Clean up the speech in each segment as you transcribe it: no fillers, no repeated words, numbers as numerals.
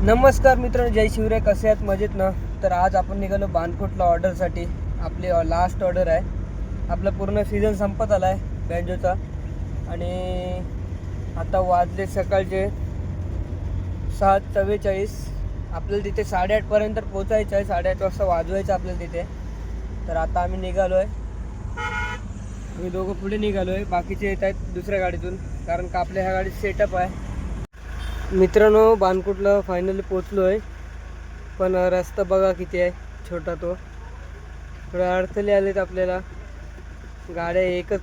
नमस्कार मित्रांनो, जय शिवराय. कसे आहेत? मजेत ना? तर आज आपण निघालो बाणकोटला ऑर्डरसाठी. आपली लास्ट ऑर्डर आहे. आपला पूर्ण सीझन संपत आला आहे बँजोचा. आणि आता वाजले सकाळचे 7:44. आपल्याला तिथे 8:30पर्यंत पोचायचं आहे. 8:30 वाजता वाजवायचं आपल्याला तिथे. तर आता आम्ही निघालो आहे. आम्ही दोघं पुढे निघालो आहे, बाकीचे येत आहेत दुसऱ्या गाडीतून, कारण का आपल्या ह्या गाडीत सेटअप आहे. मित्रांनो, बाणकोटला फायनली पोचलो आहे. पण रस्ता बघा किती आहे छोटा. तो थोड्या अडचणी आलेत आपल्याला. गाड्या एकच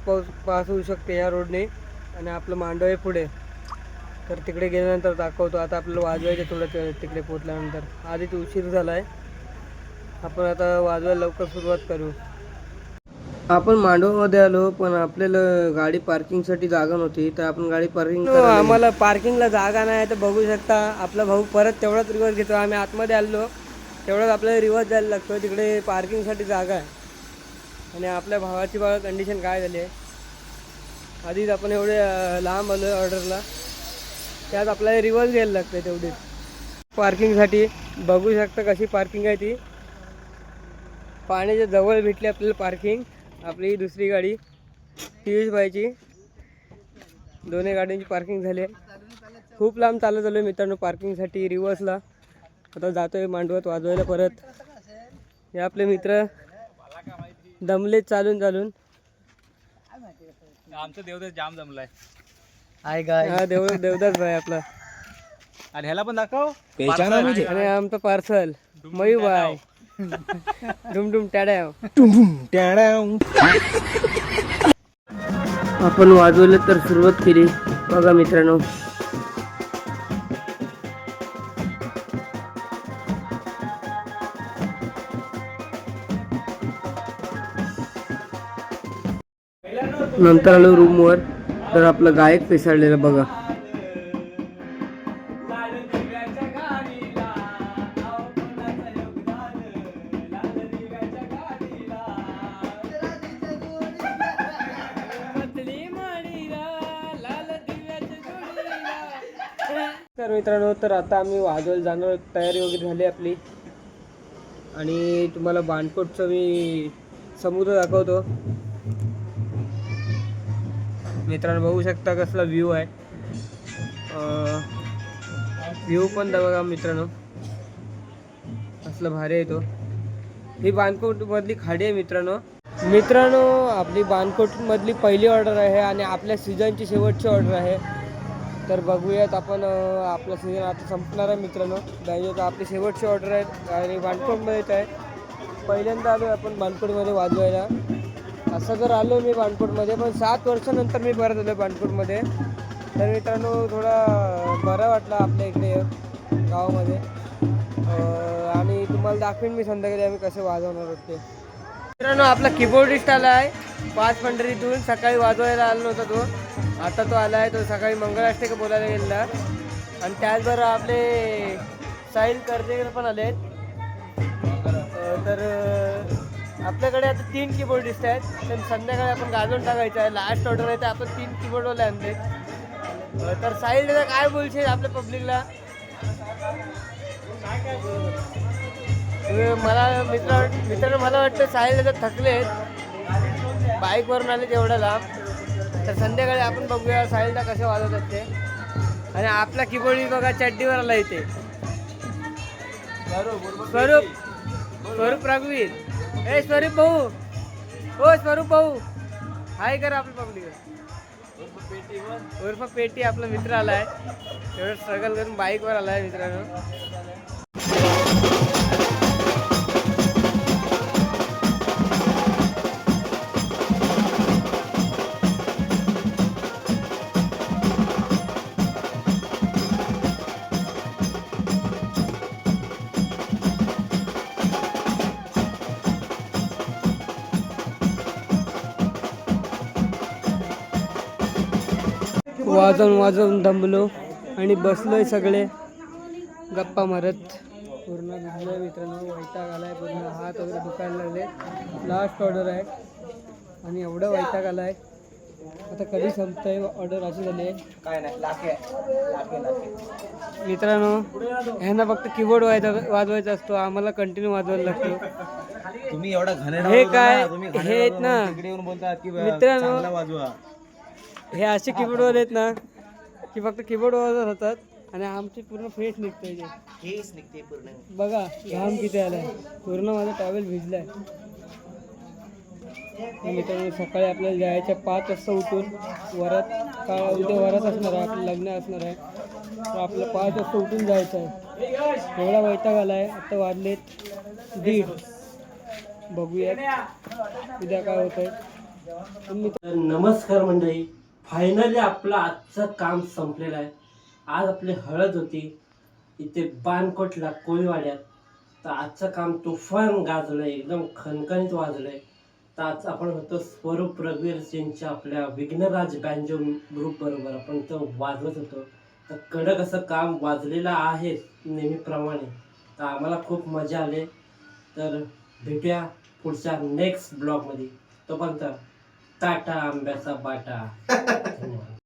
पास होऊ शकते या रोडने. आणि आपलं मांडव आहे पुढे, तर तिकडे गेल्यानंतर दाखवतो. आता आपल्याला वाजवायचं थोडं तिकडे पोचल्यानंतर. आधीच उशीर झाला आहे. आपण आता वाजवायला लवकर सुरुवात करू. आपण मांडवमध्ये आलो, पण आपल्याला गाडी पार्किंगसाठी जागा नव्हती, तर आपण गाडी पार्किंग आम्हाला पार्किंगला जागा नाही. तर बघू शकता आपला भाऊ परत तेवढाच रिवर्स घेतो. आम्ही आतमध्ये आलो तेवढाच आपल्याला रिवर्स जायला लागतो. तिकडे पार्किंगसाठी जागा आहे. आणि आपल्या भावाची बघा कंडिशन काय झाली आहे. आधीच आपण एवढे लांब आलो ऑर्डरला, त्यात आपल्याला रिवर्स घ्यायला लागतं तेवढीच पार्किंगसाठी. बघू शकता कशी पार्किंग आहे ती. पाण्याच्या जवळ भेटली आपल्याला पार्किंग. आपली दुसरी गाडी पियुष भाईची, दोन्ही गाड्यांची पार्किंग झाली आहे. खूप लांब चालत आलो मित्रांनो पार्किंगसाठी रिवर्सला. आता जातोय मांडवत वाजवायला परत. हे आपले मित्र दमलेत चालून चालून. आमचं देवदास जाम जमलाय. हाय गाय. हा देवदास भाई आपला. आणि ह्याला पण दाखव. आणि आमचं पार्सल मयू भाई. डुमडुम टाड्याव. आपण वाजवलं तर सुरुवात केली बघा मित्रांनो. नंतर आलो रूमवर, तर आपलं गायक पेसाळलेलं बघा. तर मित्रांनो, तर आता आम्ही वाजवायला जाणार. तयारी वगैरे झाली आपली. आणि तुम्हाला बाणकोटचं मी समुद्र दाखवतो. मित्रांनो बघू शकता कसला व्ह्यू आहे. व्ह्यू पण बघा मित्रांनो, कसला भारी आहे तो. ही बाणकोटमधली खाडी आहे मित्रांनो. आपली बाणकोटमधली पहिली ऑर्डर आहे आणि आपल्या सीझनची शेवटची ऑर्डर आहे. तर बघूयात आपण. आपला सीझन आता संपणार आहे मित्रांनो. बँजोचा आपली शेवटची ऑर्डर आहे आणि बाणकोटमध्येच आहे. पहिल्यांदा आलो आपण बाणकोटमध्ये वाजवायला. असं जर आलो मी बाणकोटमध्ये, पण 7 वर्षानंतर मी परत आलो बाणकोटमध्ये. तर मित्रांनो थोडा बरं वाटलं आपल्या इकडे गावामध्ये. आणि तुम्हाला दाखवेन मी संध्याकाळी आम्ही कसे वाजवणार आहोत ते. मित्रांनो आपला कीबोर्डिस्ट आला आहे 5 पंढरीतून. सकाळी वाजवायला आला नव्हता तो, आता तो आला आहे. तो सकाळी मंगळाष्टक बोलायला गेलेला. आणि त्याचबरोबर आपले साहिल कर्जेकर पण आले आहेत. तर आपल्याकडे आता 3 कीबोर्डिस्ट आहेत. तर संध्याकाळी आपण गाजवून टाकायचं आहे. लास्ट ऑर्डर आहे तर आपण 3 कीबोर्डवाले आणले. तर साहिल दादा काय बोलशील आपल्या पब्लिकला? मला मित्रांनो मला वाटतं साहिल दादा थकले आहेत, बाईकवरून आले तेवढ्या लांब. तर संध्याकाळी आपण बघूया साहिल दादा कसे वाजवतात ते. आणि आपला कीबोर्ड बघा चड्डीवर आला इथे. स्वरूप रघुवीर. ए स्वरूप भाऊ, हो स्वरूप भाऊ हाय कर आपल्या पब्लिक. उर्फ पेटी आपला मित्र आलाय. एवढं स्ट्रगल करून बाईकवर आलाय मित्रांनो. वाजवून दमलो आणि बसलोय सगळे गप्पा मारत. पूर्ण भिजलोय मित्रांनो, वैताग आलाय पूर्ण. हात वगैरे दुखायला लागले. लास्ट ऑर्डर आहे आणि एवढं वैताग आलाय. आता कधी संपतंय ऑर्डर अशी झाली आहे. काय नाही लाखे लाखे लाखे. मित्रांनो ह्यांना फक्त कीबोर्ड वाजवायचा असतो, आम्हाला कंटिन्यू वाजवायला लागतो. तुम्ही एवढा हे काय हे आहेत ना तिकडे येऊन बोलतात की मित्रांनो, चांगला वाजवा. हे असे कीबोर्डवाले आहेत ना की फक्त कीबोर्ड वाजवत होतात आणि आमची पूर्ण फेस निघते. हेच निघते पूर्ण. बघा घाम किती आलाय, पूर्ण माझा टॉवेल भिजलाय. मित्रांनो सकाळी आपल्याला जायचं 5 वाजता उठून वरात, उद्या वरात असणार आहे, आपलं लग्न असणार आहे, तर आपल्याला 5 वाजता उठून जायचं आहे. एवढा वैताग आलाय. आता वाजलेत 1:30. बघूयात उद्या काय होतंय. नमस्कार मंडळी, फायनली आपलं आजचं काम संपलेलं आहे. आज आपली हळद होती इथे बानकोटला कोळीवाड्यात. तर आजचं काम तुफान गाजलंय, एकदम खणखणीत वाजलंय. तर आज आपण होतो स्वरूप रघुवीर सिंगच्या आपल्या विघ्नराज बँजो ग्रुप बरोबर आपण तो वाजवत होतो. तर कडक असं काम वाजलेलं आहे नेहमीप्रमाणे. तर आम्हाला खूप मजा आली. तर भेटूया पुढच्या नेक्स्ट ब्लॉगमध्ये. तोपर्यंत टाटा आंब्याचा बाटा. धन्यवाद.